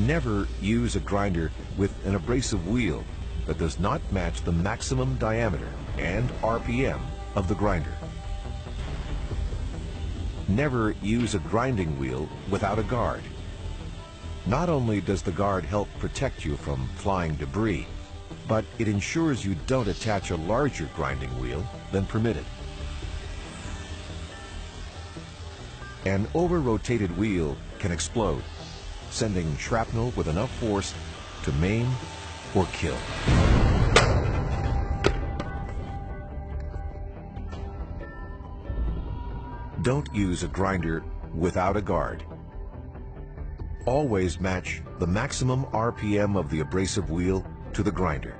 Never use a grinder with an abrasive wheel that does not match the maximum diameter and RPM of the grinder. Never use a grinding wheel without a guard. Not only does the guard help protect you from flying debris, but it ensures you don't attach a larger grinding wheel than permitted. An over-rotated wheel can explode, sending shrapnel with enough force to maim or kill. Don't use a grinder without a guard. Always match the maximum RPM of the abrasive wheel to the grinder.